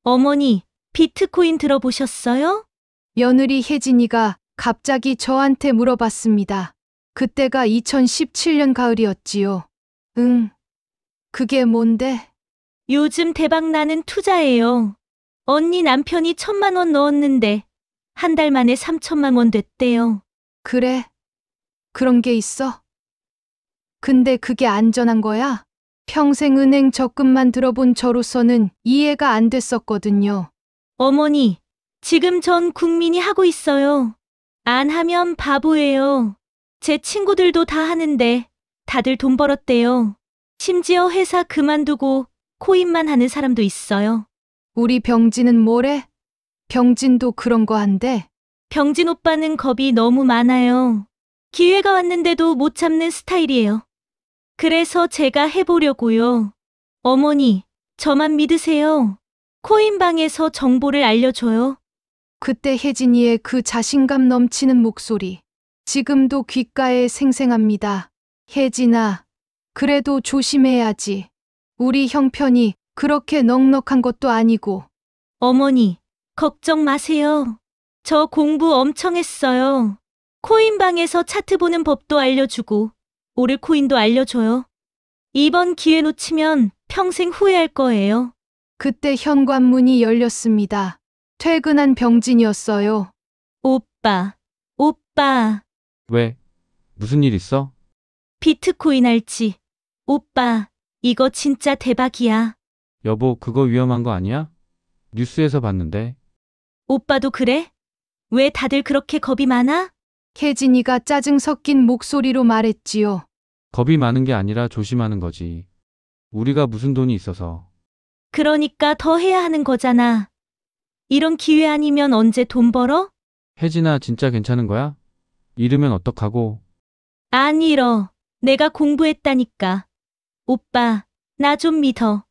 어머니, 비트코인 들어보셨어요? 며느리 혜진이가 갑자기 저한테 물어봤습니다. 그때가 2017년 가을이었지요. 응. 그게 뭔데? 요즘 대박나는 투자예요. 언니 남편이 1,000만 원 넣었는데 한 달 만에 3천만 원 됐대요. 그래? 그런 게 있어? 근데 그게 안전한 거야? 평생 은행 적금만 들어본 저로서는 이해가 안 됐었거든요. 어머니, 지금 전 국민이 하고 있어요. 안 하면 바보예요. 제 친구들도 다 하는데 다들 돈 벌었대요. 심지어 회사 그만두고 코인만 하는 사람도 있어요. 우리 병진은 뭐래? 병진도 그런 거 한대. 병진 오빠는 겁이 너무 많아요. 기회가 왔는데도 못 잡는 스타일이에요. 그래서 제가 해보려고요. 어머니, 저만 믿으세요. 코인방에서 정보를 알려줘요. 그때 혜진이의 그 자신감 넘치는 목소리. 지금도 귓가에 생생합니다. 혜진아, 그래도 조심해야지. 우리 형편이 그렇게 넉넉한 것도 아니고. 어머니, 걱정 마세요. 저 공부 엄청 했어요. 코인방에서 차트 보는 법도 알려주고 오를 코인도 알려줘요. 이번 기회 놓치면 평생 후회할 거예요. 그때 현관문이 열렸습니다. 퇴근한 병진이었어요. 오빠, 오빠, 왜? 무슨 일 있어? 비트코인 알지? 오빠, 이거 진짜 대박이야. 여보, 그거 위험한 거 아니야? 뉴스에서 봤는데. 오빠도 그래? 왜 다들 그렇게 겁이 많아? 혜진이가 짜증 섞인 목소리로 말했지요. 겁이 많은 게 아니라 조심하는 거지. 우리가 무슨 돈이 있어서. 그러니까 더 해야 하는 거잖아. 이런 기회 아니면 언제 돈 벌어? 혜진아, 진짜 괜찮은 거야? 잃으면 어떡하고. 안 잃어. 내가 공부했다니까. 오빠, 나 좀 믿어.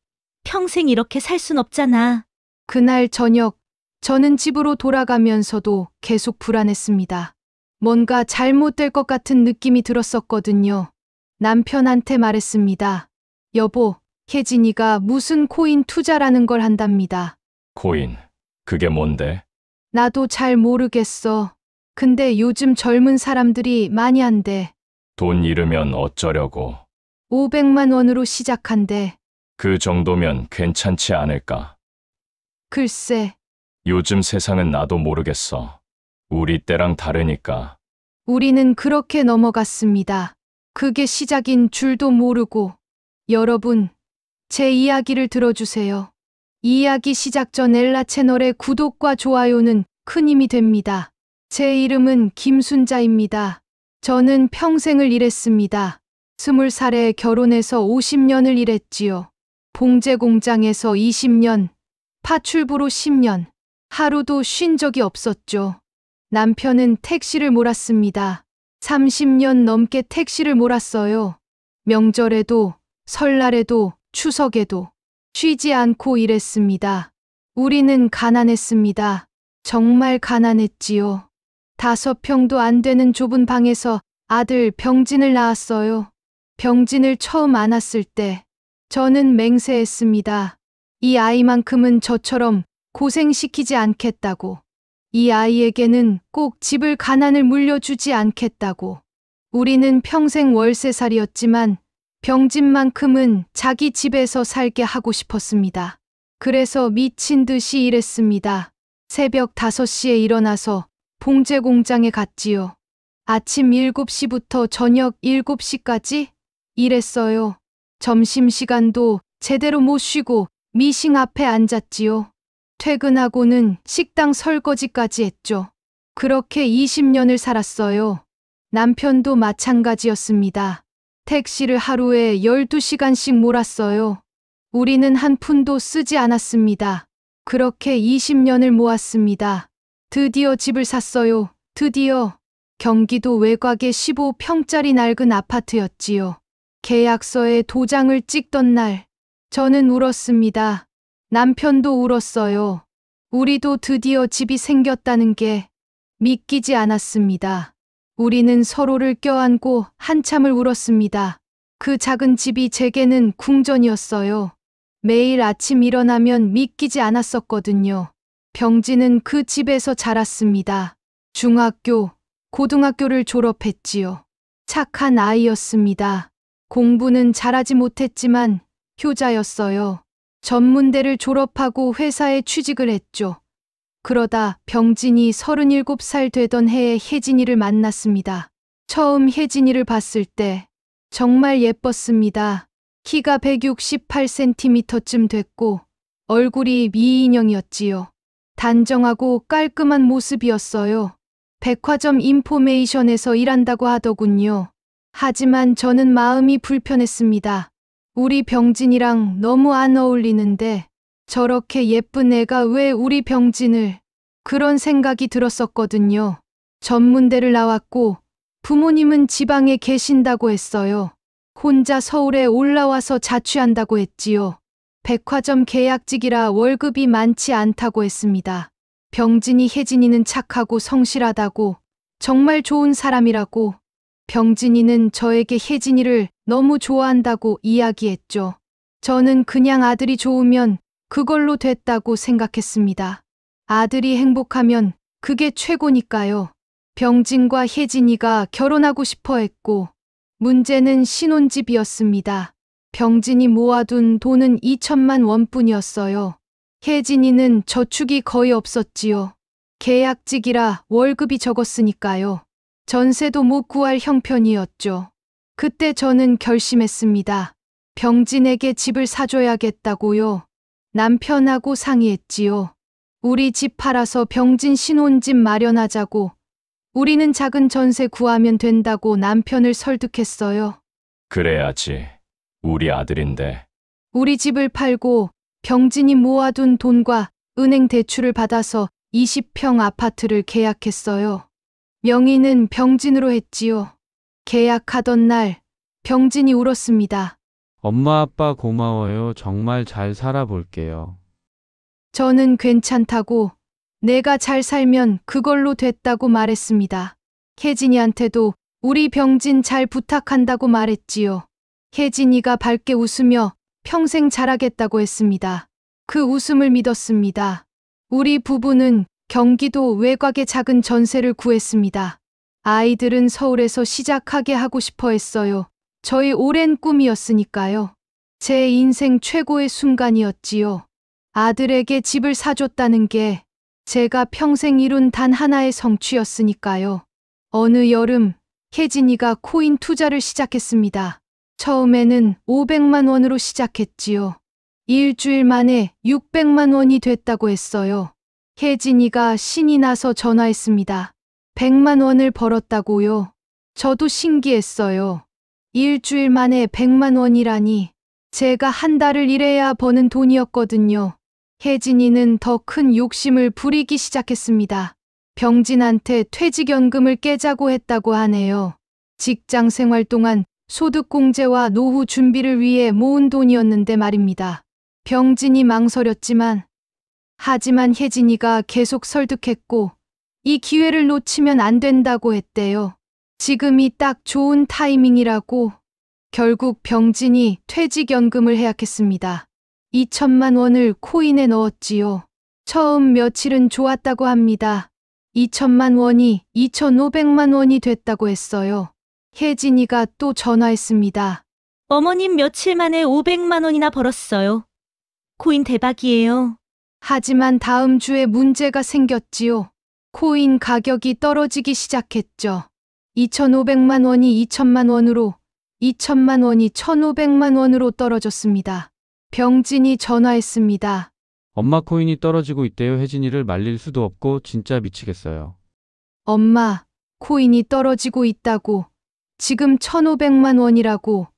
평생 이렇게 살 순 없잖아. 그날 저녁, 저는 집으로 돌아가면서도 계속 불안했습니다. 뭔가 잘못될 것 같은 느낌이 들었었거든요. 남편한테 말했습니다. 여보, 혜진이가 무슨 코인 투자라는 걸 한답니다. 코인, 그게 뭔데? 나도 잘 모르겠어. 근데 요즘 젊은 사람들이 많이 한대. 돈 잃으면 어쩌려고. 500만 원으로 시작한대. 그 정도면 괜찮지 않을까? 글쎄, 요즘 세상은 나도 모르겠어. 우리 때랑 다르니까. 우리는 그렇게 넘어갔습니다. 그게 시작인 줄도 모르고. 여러분, 제 이야기를 들어주세요. 이야기 시작 전 엘라 채널의 구독과 좋아요는 큰 힘이 됩니다. 제 이름은 김순자입니다. 저는 평생을 일했습니다. 20살에 결혼해서 50년을 일했지요. 봉제 공장에서 20년, 파출부로 10년, 하루도 쉰 적이 없었죠. 남편은 택시를 몰았습니다. 30년 넘게 택시를 몰았어요. 명절에도, 설날에도, 추석에도 쉬지 않고 일했습니다. 우리는 가난했습니다. 정말 가난했지요. 5평도 안 되는 좁은 방에서 아들 병진을 낳았어요. 병진을 처음 안았을 때 저는 맹세했습니다. 이 아이만큼은 저처럼 고생시키지 않겠다고. 이 아이에게는 꼭 집을 가난을 물려주지 않겠다고. 우리는 평생 월세살이였지만 병진만큼은 자기 집에서 살게 하고 싶었습니다. 그래서 미친 듯이 일했습니다. 새벽 5시에 일어나서 봉제 공장에 갔지요. 아침 7시부터 저녁 7시까지 일했어요. 점심시간도 제대로 못 쉬고 미싱 앞에 앉았지요. 퇴근하고는 식당 설거지까지 했죠. 그렇게 20년을 살았어요. 남편도 마찬가지였습니다. 택시를 하루에 12시간씩 몰았어요. 우리는 한 푼도 쓰지 않았습니다. 그렇게 20년을 모았습니다. 드디어 집을 샀어요. 드디어. 경기도 외곽의 15평짜리 낡은 아파트였지요. 계약서에 도장을 찍던 날, 저는 울었습니다. 남편도 울었어요. 우리도 드디어 집이 생겼다는 게 믿기지 않았습니다. 우리는 서로를 껴안고 한참을 울었습니다. 그 작은 집이 제게는 궁전이었어요. 매일 아침 일어나면 믿기지 않았었거든요. 병진은 그 집에서 자랐습니다. 중학교, 고등학교를 졸업했지요. 착한 아이였습니다. 공부는 잘하지 못했지만 효자였어요. 전문대를 졸업하고 회사에 취직을 했죠. 그러다 병진이 37살 되던 해에 혜진이를 만났습니다. 처음 혜진이를 봤을 때 정말 예뻤습니다. 키가 168cm쯤 됐고 얼굴이 미인형이었지요. 단정하고 깔끔한 모습이었어요. 백화점 인포메이션에서 일한다고 하더군요. 하지만 저는 마음이 불편했습니다. 우리 병진이랑 너무 안 어울리는데 저렇게 예쁜 애가 왜 우리 병진을, 그런 생각이 들었었거든요. 전문대를 나왔고 부모님은 지방에 계신다고 했어요. 혼자 서울에 올라와서 자취한다고 했지요. 백화점 계약직이라 월급이 많지 않다고 했습니다. 병진이 혜진이는 착하고 성실하다고, 정말 좋은 사람이라고, 병진이는 저에게 혜진이를 너무 좋아한다고 이야기했죠. 저는 그냥 아들이 좋으면 그걸로 됐다고 생각했습니다. 아들이 행복하면 그게 최고니까요. 병진과 혜진이가 결혼하고 싶어 했고, 문제는 신혼집이었습니다. 병진이 모아둔 돈은 2천만 원뿐이었어요. 혜진이는 저축이 거의 없었지요. 계약직이라 월급이 적었으니까요. 전세도 못 구할 형편이었죠. 그때 저는 결심했습니다. 병진에게 집을 사줘야겠다고요. 남편하고 상의했지요. 우리 집 팔아서 병진 신혼집 마련하자고. 우리는 작은 전세 구하면 된다고 남편을 설득했어요. 그래야지. 우리 아들인데. 우리 집을 팔고 병진이 모아둔 돈과 은행 대출을 받아서 20평 아파트를 계약했어요. 명의는 병진으로 했지요. 계약하던 날 병진이 울었습니다. 엄마 아빠 고마워요. 정말 잘 살아볼게요. 저는 괜찮다고, 내가 잘 살면 그걸로 됐다고 말했습니다. 혜진이한테도 우리 병진 잘 부탁한다고 말했지요. 혜진이가 밝게 웃으며 평생 잘하겠다고 했습니다. 그 웃음을 믿었습니다. 우리 부부는 경기도 외곽에 작은 전세를 구했습니다. 아이들은 서울에서 시작하게 하고 싶어 했어요. 저희 오랜 꿈이었으니까요. 제 인생 최고의 순간이었지요. 아들에게 집을 사줬다는 게 제가 평생 이룬 단 하나의 성취였으니까요. 어느 여름 혜진이가 코인 투자를 시작했습니다. 처음에는 500만 원으로 시작했지요. 일주일 만에 600만 원이 됐다고 했어요. 혜진이가 신이 나서 전화했습니다. 100만 원을 벌었다고요. 저도 신기했어요. 일주일 만에 100만 원이라니. 제가 한 달을 일해야 버는 돈이었거든요. 혜진이는 더 큰 욕심을 부리기 시작했습니다. 병진한테 퇴직연금을 깨자고 했다고 하네요. 직장 생활 동안 소득공제와 노후 준비를 위해 모은 돈이었는데 말입니다. 병진이 망설였지만, 하지만 혜진이가 계속 설득했고 이 기회를 놓치면 안 된다고 했대요. 지금이 딱 좋은 타이밍이라고. 결국 병진이 퇴직연금을 해약했습니다. 2천만 원을 코인에 넣었지요. 처음 며칠은 좋았다고 합니다. 2천만 원이 2,500만 원이 됐다고 했어요. 혜진이가 또 전화했습니다. 어머님 며칠 만에 500만 원이나 벌었어요. 코인 대박이에요. 하지만 다음 주에 문제가 생겼지요. 코인 가격이 떨어지기 시작했죠. 2,500만 원이 2천만 원으로, 2천만 원이 1,500만 원으로 떨어졌습니다. 병진이 전화했습니다. 엄마 코인이 떨어지고 있대요. 혜진이를 말릴 수도 없고 진짜 미치겠어요. 엄마, 코인이 떨어지고 있다고. 지금 1,500만 원이라고.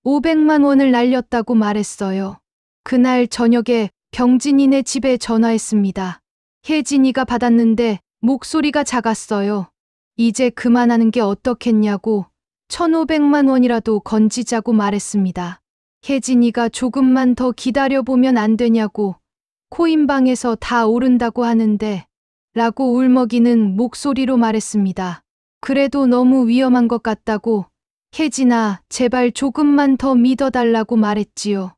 500만 원을 날렸다고 말했어요. 그날 저녁에 병진이네 집에 전화했습니다. 혜진이가 받았는데 목소리가 작았어요. 이제 그만하는 게 어떻겠냐고. 1,500만 원이라도 건지자고 말했습니다. 혜진이가 조금만 더 기다려보면 안 되냐고. 코인방에서 다 오른다고 하는데 라고 울먹이는 목소리로 말했습니다. 그래도 너무 위험한 것 같다고. 혜진아, 제발 조금만 더 믿어달라고 말했지요.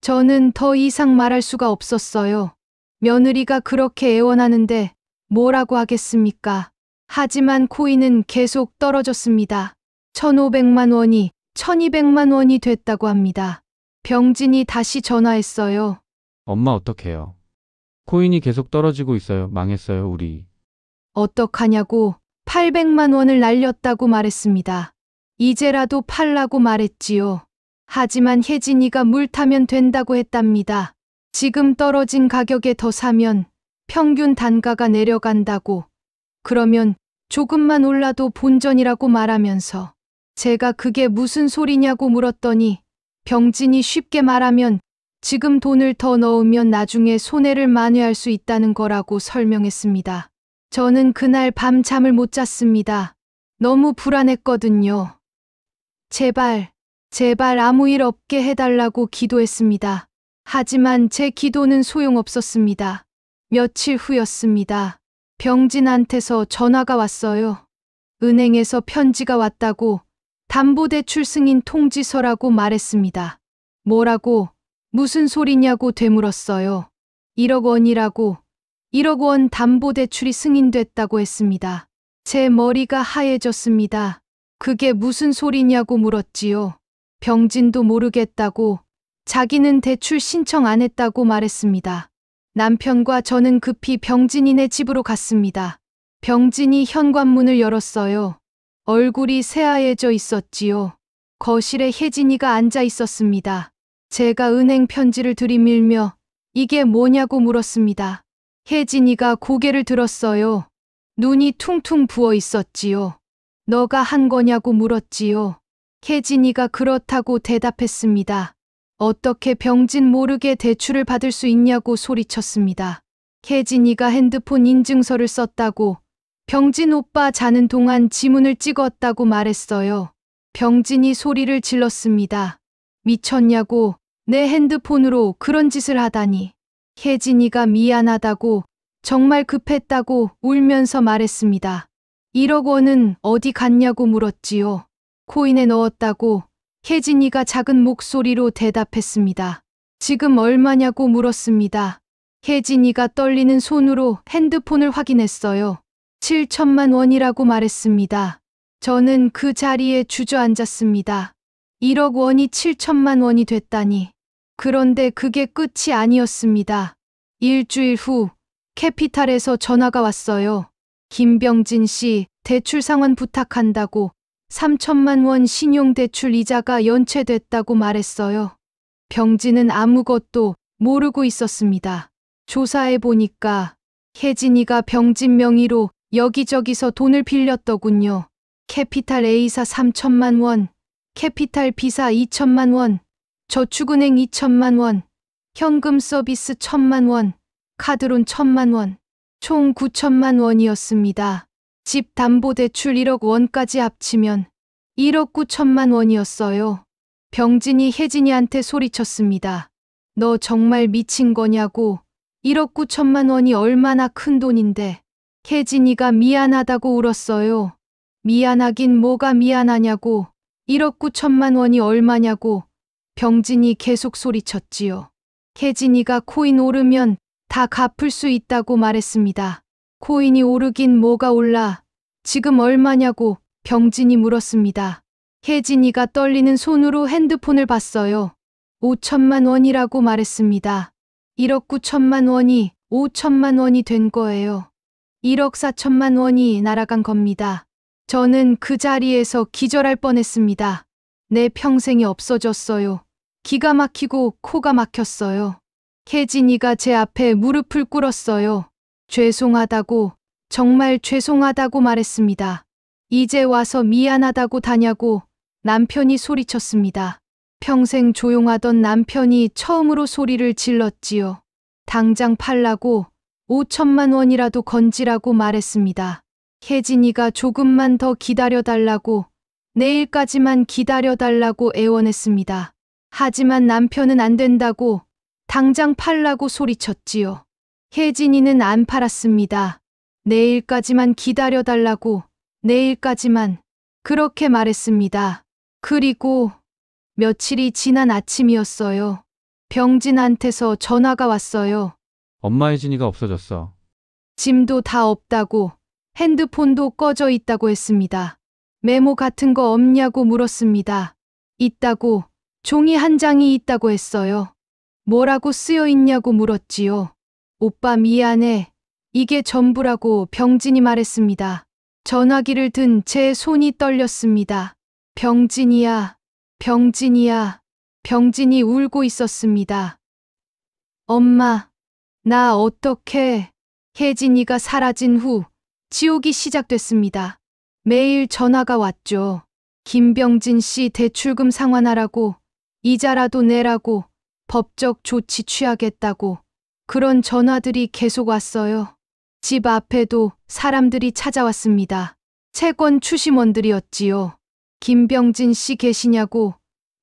저는 더 이상 말할 수가 없었어요. 며느리가 그렇게 애원하는데 뭐라고 하겠습니까? 하지만 코인은 계속 떨어졌습니다. 1,500만 원이 1,200만 원이 됐다고 합니다. 병진이 다시 전화했어요. 엄마 어떡해요? 코인이 계속 떨어지고 있어요. 망했어요, 우리. 어떡하냐고 800만 원을 날렸다고 말했습니다. 이제라도 팔라고 말했지요. 하지만 혜진이가 물 타면 된다고 했답니다. 지금 떨어진 가격에 더 사면 평균 단가가 내려간다고. 그러면 조금만 올라도 본전이라고 말하면서 제가 그게 무슨 소리냐고 물었더니 병진이 쉽게 말하면 지금 돈을 더 넣으면 나중에 손해를 만회할 수 있다는 거라고 설명했습니다. 저는 그날 밤 잠을 못 잤습니다. 너무 불안했거든요. 제발 아무 일 없게 해달라고 기도했습니다. 하지만 제 기도는 소용없었습니다. 며칠 후였습니다. 병진한테서 전화가 왔어요. 은행에서 편지가 왔다고 담보대출 승인 통지서라고 말했습니다. 뭐라고, 무슨 소리냐고 되물었어요. 1억 원이라고, 1억 원 담보대출이 승인됐다고 했습니다. 제 머리가 하얘졌습니다. 그게 무슨 소리냐고 물었지요. 병진도 모르겠다고, 자기는 대출 신청 안 했다고 말했습니다. 남편과 저는 급히 병진이네 집으로 갔습니다. 병진이 현관문을 열었어요. 얼굴이 새하얘져 있었지요. 거실에 혜진이가 앉아 있었습니다. 제가 은행 편지를 들이밀며 이게 뭐냐고 물었습니다. 혜진이가 고개를 들었어요. 눈이 퉁퉁 부어 있었지요. 너가 한 거냐고 물었지요. 혜진이가 그렇다고 대답했습니다. 어떻게 병진 모르게 대출을 받을 수 있냐고 소리쳤습니다. 혜진이가 핸드폰 인증서를 썼다고, 병진 오빠 자는 동안 지문을 찍었다고 말했어요. 병진이 소리를 질렀습니다. 미쳤냐고, 내 핸드폰으로 그런 짓을 하다니. 혜진이가 미안하다고, 정말 급했다고 울면서 말했습니다. 1억 원은 어디 갔냐고 물었지요. 코인에 넣었다고 혜진이가 작은 목소리로 대답했습니다. 지금 얼마냐고 물었습니다. 혜진이가 떨리는 손으로 핸드폰을 확인했어요. 7천만 원이라고 말했습니다. 저는 그 자리에 주저앉았습니다. 1억 원이 7천만 원이 됐다니. 그런데 그게 끝이 아니었습니다. 일주일 후 캐피탈에서 전화가 왔어요. 김병진 씨, 대출 상환 부탁한다고 3천만 원 신용대출 이자가 연체됐다고 말했어요. 병진은 아무것도 모르고 있었습니다. 조사해 보니까 혜진이가 병진 명의로 여기저기서 돈을 빌렸더군요. 캐피탈 A사 3천만 원, 캐피탈 B사 2천만 원, 저축은행 2천만 원, 현금 서비스 1천만 원, 카드론 1천만 원, 총 9천만 원이었습니다. 집 담보대출 1억 원까지 합치면 1억 9천만 원이었어요. 병진이 혜진이한테 소리쳤습니다. 너 정말 미친 거냐고. 1억 9천만 원이 얼마나 큰 돈인데. 혜진이가 미안하다고 울었어요. 미안하긴 뭐가 미안하냐고. 1억 9천만 원이 얼마냐고. 병진이 계속 소리쳤지요. 혜진이가 코인 오르면 다 갚을 수 있다고 말했습니다. 코인이 오르긴 뭐가 올라. 지금 얼마냐고 병진이 물었습니다. 혜진이가 떨리는 손으로 핸드폰을 봤어요. 5천만 원이라고 말했습니다. 1억 9천만 원이 5천만 원이 된 거예요. 1억 4천만 원이 날아간 겁니다. 저는 그 자리에서 기절할 뻔했습니다. 내 평생이 없어졌어요. 기가 막히고 코가 막혔어요. 혜진이가 제 앞에 무릎을 꿇었어요. 죄송하다고, 정말 죄송하다고 말했습니다. 이제 와서 미안하다고 다냐고 남편이 소리쳤습니다. 평생 조용하던 남편이 처음으로 소리를 질렀지요. 당장 팔라고 5천만 원이라도 건지라고 말했습니다. 혜진이가 조금만 더 기다려달라고, 내일까지만 기다려달라고 애원했습니다. 하지만 남편은 안 된다고, 당장 팔라고 소리쳤지요. 혜진이는 안 팔았습니다. 내일까지만 기다려달라고, 내일까지만. 그렇게 말했습니다. 그리고 며칠이 지난 아침이었어요. 병진한테서 전화가 왔어요. 엄마 혜진이가 없어졌어. 짐도 다 없다고, 핸드폰도 꺼져 있다고 했습니다. 메모 같은 거 없냐고 물었습니다. 있다고, 종이 한 장이 있다고 했어요. 뭐라고 쓰여 있냐고 물었지요. 오빠 미안해. 이게 전부라고 병진이 말했습니다. 전화기를 든 제 손이 떨렸습니다. 병진이야, 병진이야. 병진이 울고 있었습니다. 엄마, 나 어떡해. 혜진이가 사라진 후 지옥이 시작됐습니다. 매일 전화가 왔죠. 김병진 씨 대출금 상환하라고, 이자라도 내라고, 법적 조치 취하겠다고. 그런 전화들이 계속 왔어요. 집 앞에도 사람들이 찾아왔습니다. 채권 추심원들이었지요. 김병진 씨 계시냐고,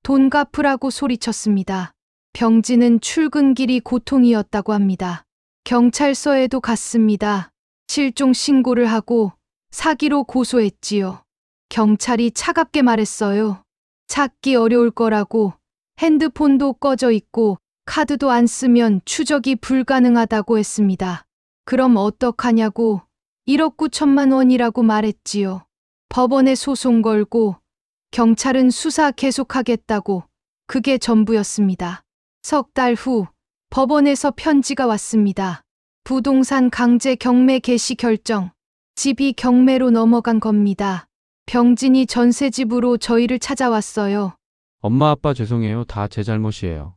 돈 갚으라고 소리쳤습니다. 병진은 출근길이 고통이었다고 합니다. 경찰서에도 갔습니다. 실종 신고를 하고 사기로 고소했지요. 경찰이 차갑게 말했어요. 찾기 어려울 거라고, 핸드폰도 꺼져 있고 카드도 안 쓰면 추적이 불가능하다고 했습니다. 그럼 어떡하냐고, 1억 9천만 원이라고 말했지요. 법원에 소송 걸고 경찰은 수사 계속하겠다고. 그게 전부였습니다. 석 달 후 법원에서 편지가 왔습니다. 부동산 강제 경매 개시 결정. 집이 경매로 넘어간 겁니다. 병진이 전세집으로 저희를 찾아왔어요. 엄마 아빠 죄송해요. 다 제 잘못이에요.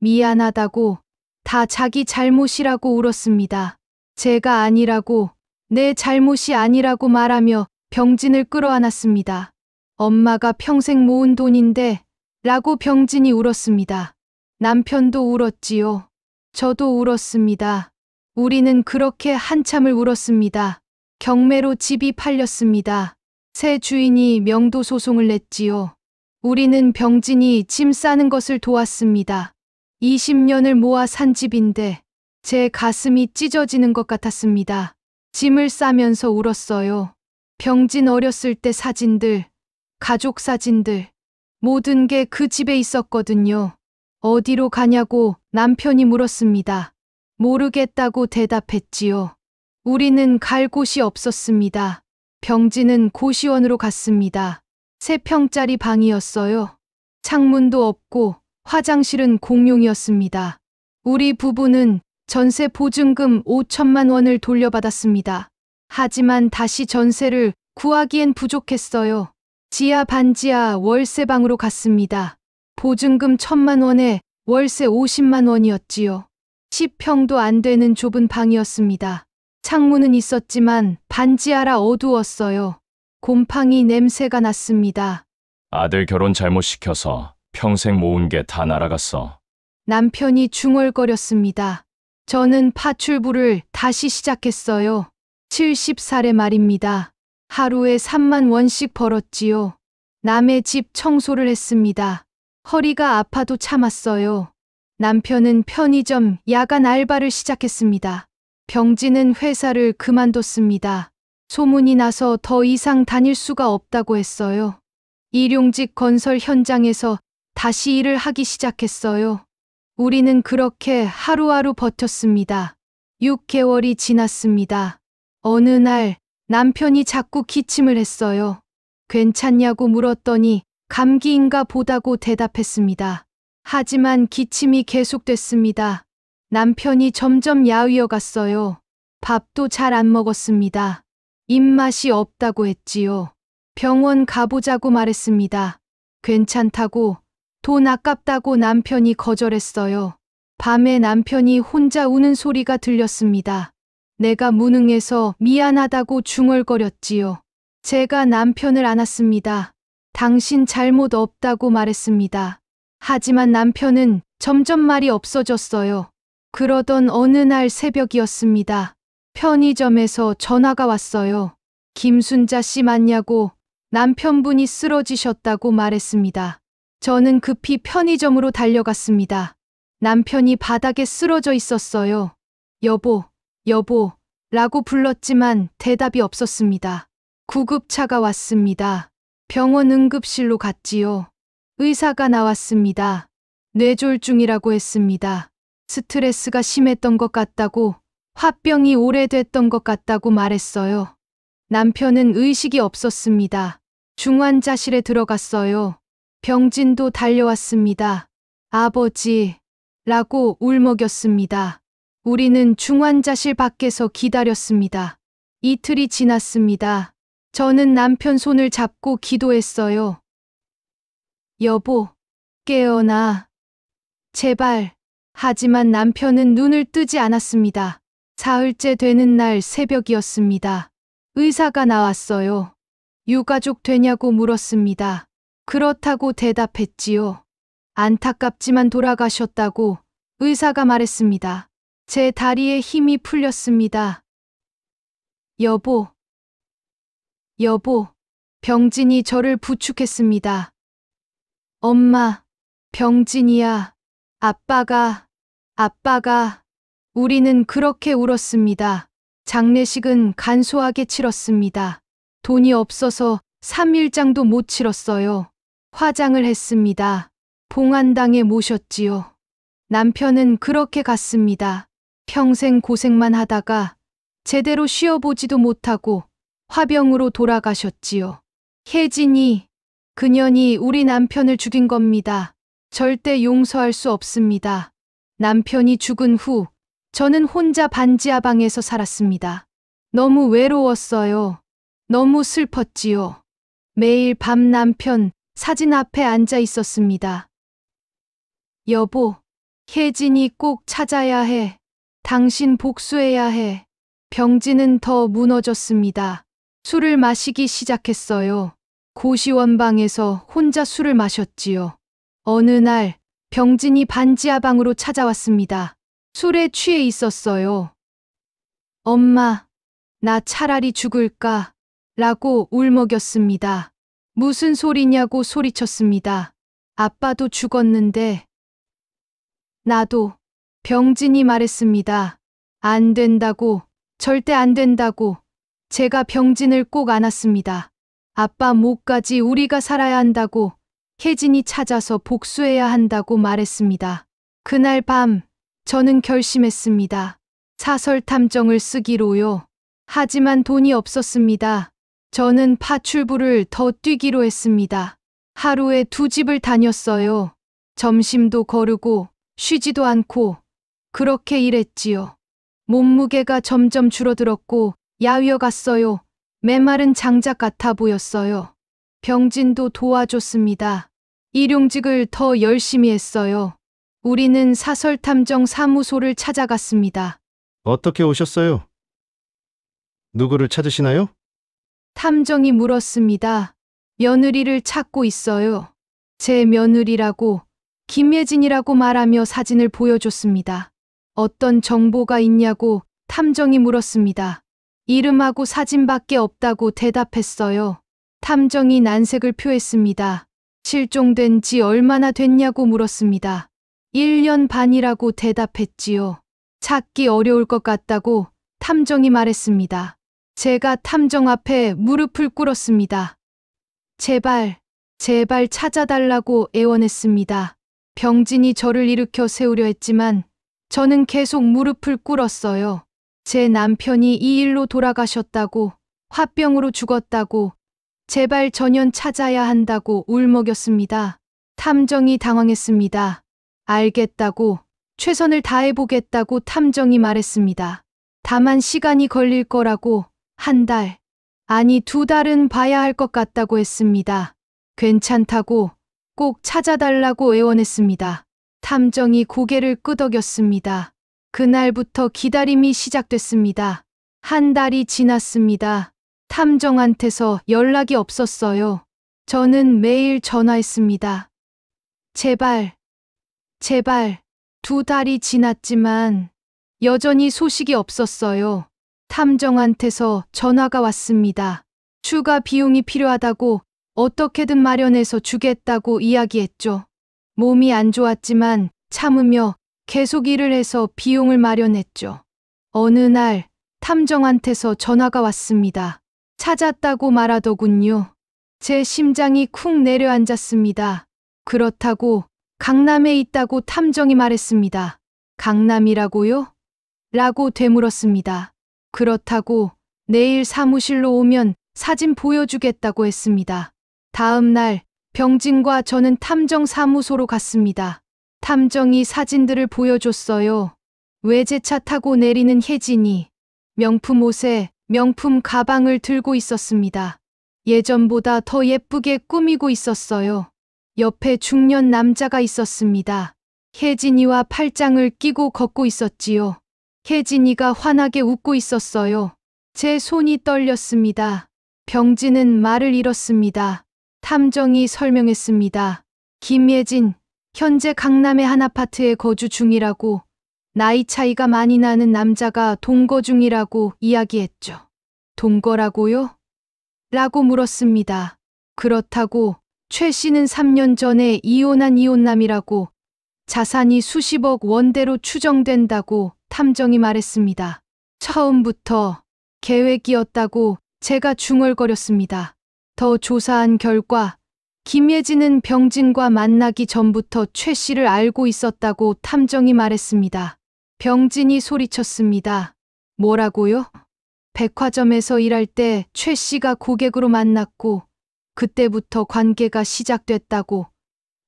미안하다고, 다 자기 잘못이라고 울었습니다. 제가 아니라고, 내 잘못이 아니라고 말하며 병진을 끌어안았습니다. 엄마가 평생 모은 돈인데 라고 병진이 울었습니다. 남편도 울었지요. 저도 울었습니다. 우리는 그렇게 한참을 울었습니다. 경매로 집이 팔렸습니다. 새 주인이 명도 소송을 냈지요. 우리는 병진이 짐 싸는 것을 도왔습니다. 20년을 모아 산 집인데 제 가슴이 찢어지는 것 같았습니다. 짐을 싸면서 울었어요. 병진 어렸을 때 사진들, 가족 사진들, 모든 게 그 집에 있었거든요. 어디로 가냐고 남편이 물었습니다. 모르겠다고 대답했지요. 우리는 갈 곳이 없었습니다. 병진은 고시원으로 갔습니다. 3평짜리 방이었어요. 창문도 없고 화장실은 공용이었습니다. 우리 부부는 전세 보증금 5천만 원을 돌려받았습니다. 하지만 다시 전세를 구하기엔 부족했어요. 지하 반지하 월세방으로 갔습니다. 보증금 1천만 원에 월세 50만 원이었지요. 10평도 안 되는 좁은 방이었습니다. 창문은 있었지만 반지하라 어두웠어요. 곰팡이 냄새가 났습니다. 아들 결혼 잘못 시켜서 평생 모은 게 다 날아갔어. 남편이 중얼거렸습니다. 저는 파출부를 다시 시작했어요. 70살의 말입니다. 하루에 3만 원씩 벌었지요. 남의 집 청소를 했습니다. 허리가 아파도 참았어요. 남편은 편의점 야간 알바를 시작했습니다. 병진은 회사를 그만뒀습니다. 소문이 나서 더 이상 다닐 수가 없다고 했어요. 일용직 건설 현장에서 다시 일을 하기 시작했어요. 우리는 그렇게 하루하루 버텼습니다. 6개월이 지났습니다. 어느 날 남편이 자꾸 기침을 했어요. 괜찮냐고 물었더니 감기인가 보다고 대답했습니다. 하지만 기침이 계속됐습니다. 남편이 점점 야위어 갔어요. 밥도 잘 안 먹었습니다. 입맛이 없다고 했지요. 병원 가보자고 말했습니다. 괜찮다고, 돈 아깝다고 남편이 거절했어요. 밤에 남편이 혼자 우는 소리가 들렸습니다. 내가 무능해서 미안하다고 중얼거렸지요. 제가 남편을 안았습니다. 당신 잘못 없다고 말했습니다. 하지만 남편은 점점 말이 없어졌어요. 그러던 어느 날 새벽이었습니다. 편의점에서 전화가 왔어요. 김순자 씨 맞냐고, 남편분이 쓰러지셨다고 말했습니다. 저는 급히 편의점으로 달려갔습니다. 남편이 바닥에 쓰러져 있었어요. 여보, 여보, 라고 불렀지만 대답이 없었습니다. 구급차가 왔습니다. 병원 응급실로 갔지요. 의사가 나왔습니다. 뇌졸중이라고 했습니다. 스트레스가 심했던 것 같다고, 화병이 오래됐던 것 같다고 말했어요. 남편은 의식이 없었습니다. 중환자실에 들어갔어요. 병진도 달려왔습니다. 아버지, 라고 울먹였습니다. 우리는 중환자실 밖에서 기다렸습니다. 이틀이 지났습니다. 저는 남편 손을 잡고 기도했어요. 여보, 깨어나. 제발. 하지만 남편은 눈을 뜨지 않았습니다. 사흘째 되는 날 새벽이었습니다. 의사가 나왔어요. 유가족 되냐고 물었습니다. 그렇다고 대답했지요. 안타깝지만 돌아가셨다고 의사가 말했습니다. 제 다리에 힘이 풀렸습니다. 여보, 여보, 병진이 저를 부축했습니다. 엄마, 병진이야. 아빠가, 우리는 그렇게 울었습니다. 장례식은 간소하게 치렀습니다. 돈이 없어서 3일장도 못 치렀어요. 화장을 했습니다. 봉안당에 모셨지요. 남편은 그렇게 갔습니다. 평생 고생만 하다가 제대로 쉬어보지도 못하고 화병으로 돌아가셨지요. 혜진이, 그년이 우리 남편을 죽인 겁니다. 절대 용서할 수 없습니다. 남편이 죽은 후 저는 혼자 반지하방에서 살았습니다. 너무 외로웠어요. 너무 슬펐지요. 매일 밤 남편 사진 앞에 앉아 있었습니다. 여보, 혜진이 꼭 찾아야 해. 당신 복수해야 해. 병진은 더 무너졌습니다. 술을 마시기 시작했어요. 고시원방에서 혼자 술을 마셨지요. 어느 날 병진이 반지하방으로 찾아왔습니다. 술에 취해 있었어요. 엄마, 나 차라리 죽을까? 라고 울먹였습니다. 무슨 소리냐고 소리쳤습니다. 아빠도 죽었는데. 나도. 병진이 말했습니다. 안 된다고, 절대 안 된다고. 제가 병진을 꼭 안았습니다. 아빠 목까지 우리가 살아야 한다고, 혜진이 찾아서 복수해야 한다고 말했습니다. 그날 밤 저는 결심했습니다. 사설 탐정을 쓰기로요. 하지만 돈이 없었습니다. 저는 파출부를 더 뛰기로 했습니다. 하루에 2집을 다녔어요. 점심도 거르고 쉬지도 않고 그렇게 일했지요. 몸무게가 점점 줄어들었고 야위어 갔어요. 메마른 장작 같아 보였어요. 병진도 도와줬습니다. 일용직을 더 열심히 했어요. 우리는 사설탐정 사무소를 찾아갔습니다. 어떻게 오셨어요? 누구를 찾으시나요? 탐정이 물었습니다. 며느리를 찾고 있어요. 제 며느리라고 김예진이라고 말하며 사진을 보여줬습니다. 어떤 정보가 있냐고 탐정이 물었습니다. 이름하고 사진밖에 없다고 대답했어요. 탐정이 난색을 표했습니다. 실종된 지 얼마나 됐냐고 물었습니다. 1년 반이라고 대답했지요. 찾기 어려울 것 같다고 탐정이 말했습니다. 제가 탐정 앞에 무릎을 꿇었습니다. 제발, 제발 찾아달라고 애원했습니다. 병진이 저를 일으켜 세우려 했지만 저는 계속 무릎을 꿇었어요. 제 남편이 이 일로 돌아가셨다고, 화병으로 죽었다고, 제발 전현 찾아야 한다고 울먹였습니다. 탐정이 당황했습니다. 알겠다고, 최선을 다해보겠다고 탐정이 말했습니다. 다만 시간이 걸릴 거라고 1달, 아니 2달은 봐야 할 것 같다고 했습니다. 괜찮다고, 꼭 찾아달라고 애원했습니다. 탐정이 고개를 끄덕였습니다. 그날부터 기다림이 시작됐습니다. 1달이 지났습니다. 탐정한테서 연락이 없었어요. 저는 매일 전화했습니다. 제발, 제발. 2달이 지났지만 여전히 소식이 없었어요. 탐정한테서 전화가 왔습니다. 추가 비용이 필요하다고 어떻게든 마련해서 주겠다고 이야기했죠. 몸이 안 좋았지만 참으며 계속 일을 해서 비용을 마련했죠. 어느 날 탐정한테서 전화가 왔습니다. 찾았다고 말하더군요. 제 심장이 쿵 내려앉았습니다. 그렇다고 강남에 있다고 탐정이 말했습니다. 강남이라고요? 라고 되물었습니다. 그렇다고 내일 사무실로 오면 사진 보여주겠다고 했습니다. 다음 날 병진과 저는 탐정 사무소로 갔습니다. 탐정이 사진들을 보여줬어요. 외제차 타고 내리는 혜진이 명품 옷에 명품 가방을 들고 있었습니다. 예전보다 더 예쁘게 꾸미고 있었어요. 옆에 중년 남자가 있었습니다. 혜진이와 팔짱을 끼고 걷고 있었지요. 혜진이가 환하게 웃고 있었어요. 제 손이 떨렸습니다. 병진은 말을 잃었습니다. 탐정이 설명했습니다. 김예진, 현재 강남의 한 아파트에 거주 중이라고, 나이 차이가 많이 나는 남자가 동거 중이라고 이야기했죠. 동거라고요? 라고 물었습니다. 그렇다고 최 씨는 3년 전에 이혼한 이혼남이라고, 자산이 수십억 원대로 추정된다고 탐정이 말했습니다. 처음부터 계획이었다고 제가 중얼거렸습니다. 더 조사한 결과 김예진은 병진과 만나기 전부터 최 씨를 알고 있었다고 탐정이 말했습니다. 병진이 소리쳤습니다. 뭐라고요? 백화점에서 일할 때 최 씨가 고객으로 만났고 그때부터 관계가 시작됐다고,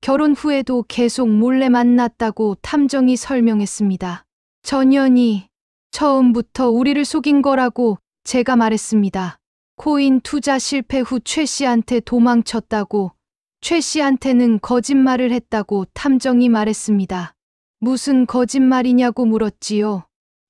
결혼 후에도 계속 몰래 만났다고 탐정이 설명했습니다. 전현이 처음부터 우리를 속인 거라고 제가 말했습니다. 코인 투자 실패 후 최 씨한테 도망쳤다고, 최 씨한테는 거짓말을 했다고 탐정이 말했습니다. 무슨 거짓말이냐고 물었지요.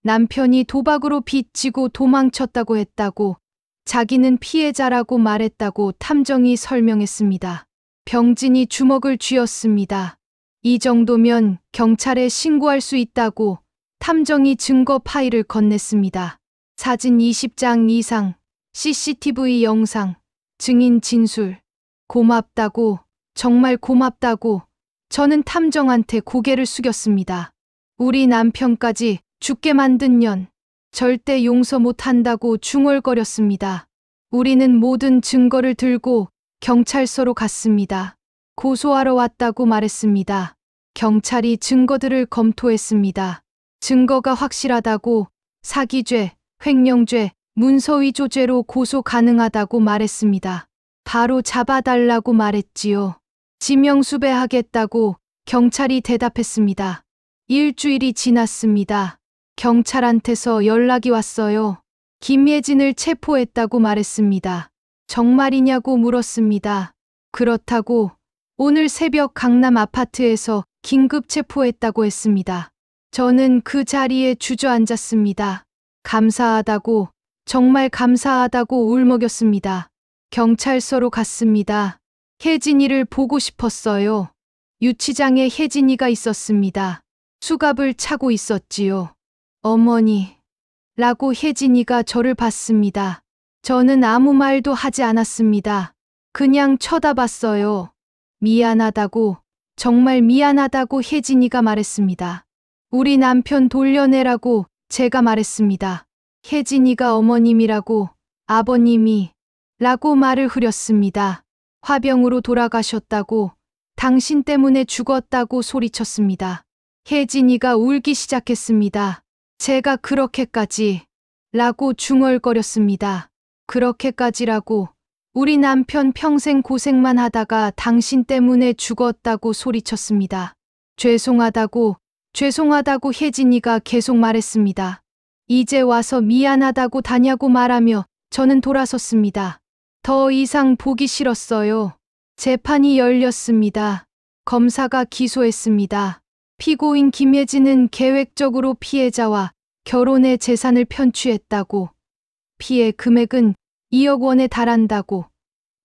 남편이 도박으로 빚지고 도망쳤다고 했다고, 자기는 피해자라고 말했다고 탐정이 설명했습니다. 병진이 주먹을 쥐었습니다. 이 정도면 경찰에 신고할 수 있다고 탐정이 증거 파일을 건넸습니다. 사진 20장 이상, CCTV 영상, 증인 진술. 고맙다고, 정말 고맙다고 저는 탐정한테 고개를 숙였습니다. 우리 남편까지 죽게 만든 년, 절대 용서 못한다고 중얼거렸습니다. 우리는 모든 증거를 들고 경찰서로 갔습니다. 고소하러 왔다고 말했습니다. 경찰이 증거들을 검토했습니다. 증거가 확실하다고 사기죄, 횡령죄, 문서위조죄로 고소 가능하다고 말했습니다. 바로 잡아달라고 말했지요. 지명수배하겠다고 경찰이 대답했습니다. 일주일이 지났습니다. 경찰한테서 연락이 왔어요. 김예진을 체포했다고 말했습니다. 정말이냐고 물었습니다. 그렇다고 오늘 새벽 강남 아파트에서 긴급 체포했다고 했습니다. 저는 그 자리에 주저앉았습니다. 감사하다고, 정말 감사하다고 울먹였습니다. 경찰서로 갔습니다. 혜진이를 보고 싶었어요. 유치장에 혜진이가 있었습니다. 수갑을 차고 있었지요. 어머니, 라고 혜진이가 저를 봤습니다. 저는 아무 말도 하지 않았습니다. 그냥 쳐다봤어요. 미안하다고, 정말 미안하다고 혜진이가 말했습니다. 우리 남편 돌려내라고 제가 말했습니다. 혜진이가 어머님이라고, 아버님이, 라고 말을 흐렸습니다. 화병으로 돌아가셨다고, 당신 때문에 죽었다고 소리쳤습니다. 혜진이가 울기 시작했습니다. 제가 그렇게까지, 라고 중얼거렸습니다. 그렇게까지라고, 우리 남편 평생 고생만 하다가 당신 때문에 죽었다고 소리쳤습니다. 죄송하다고, 죄송하다고 혜진이가 계속 말했습니다. 이제 와서 미안하다고 다냐고 말하며 저는 돌아섰습니다. 더 이상 보기 싫었어요. 재판이 열렸습니다. 검사가 기소했습니다. 피고인 김예진은 계획적으로 피해자와 결혼의 재산을 편취했다고, 피해 금액은 2억 원에 달한다고,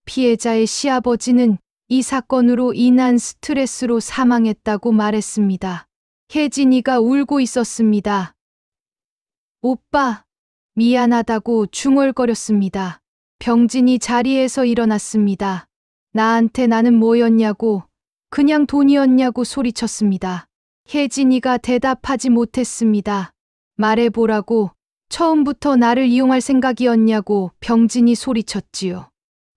피해자의 시아버지는 이 사건으로 인한 스트레스로 사망했다고 말했습니다. 혜진이가 울고 있었습니다. 오빠, 미안하다고 중얼거렸습니다. 병진이 자리에서 일어났습니다. 나한테 나는 뭐였냐고, 그냥 돈이었냐고 소리쳤습니다. 혜진이가 대답하지 못했습니다. 말해보라고, 처음부터 나를 이용할 생각이었냐고 병진이 소리쳤지요.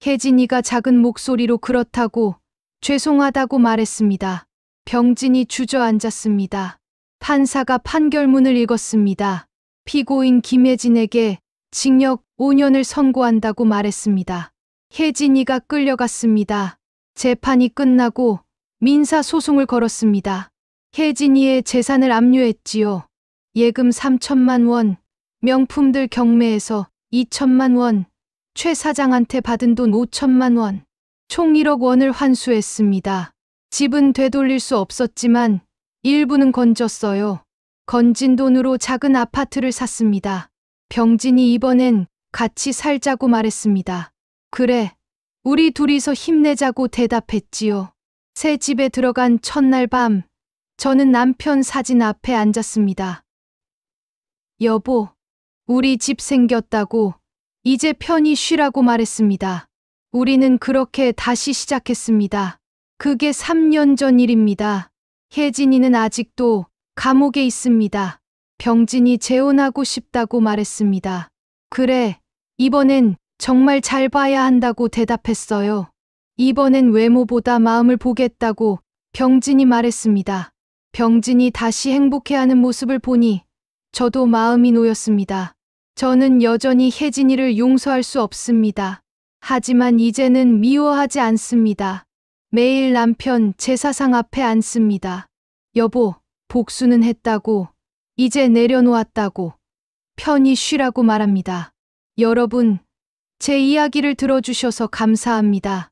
혜진이가 작은 목소리로 그렇다고, 죄송하다고 말했습니다. 병진이 주저앉았습니다. 판사가 판결문을 읽었습니다. 피고인 김혜진에게 징역 5년을 선고한다고 말했습니다. 혜진이가 끌려갔습니다. 재판이 끝나고 민사소송을 걸었습니다. 혜진이의 재산을 압류했지요. 예금 3천만 원, 명품들 경매에서 2천만 원, 최 사장한테 받은 돈 5천만 원, 총 1억 원을 환수했습니다. 집은 되돌릴 수 없었지만 일부는 건졌어요. 건진 돈으로 작은 아파트를 샀습니다. 병진이 이번엔 같이 살자고 말했습니다. 그래, 우리 둘이서 힘내자고 대답했지요. 새 집에 들어간 첫날 밤, 저는 남편 사진 앞에 앉았습니다. 여보, 우리 집 생겼다고 이제 편히 쉬라고 말했습니다. 우리는 그렇게 다시 시작했습니다. 그게 3년 전 일입니다. 혜진이는 아직도 감옥에 있습니다. 병진이 재혼하고 싶다고 말했습니다. 그래, 이번엔 정말 잘 봐야 한다고 대답했어요. 이번엔 외모보다 마음을 보겠다고 병진이 말했습니다. 병진이 다시 행복해하는 모습을 보니 저도 마음이 놓였습니다. 저는 여전히 혜진이를 용서할 수 없습니다. 하지만 이제는 미워하지 않습니다. 매일 남편 제사상 앞에 앉습니다. 여보, 복수는 했다고, 이제 내려놓았다고, 편히 쉬라고 말합니다. 여러분, 제 이야기를 들어주셔서 감사합니다.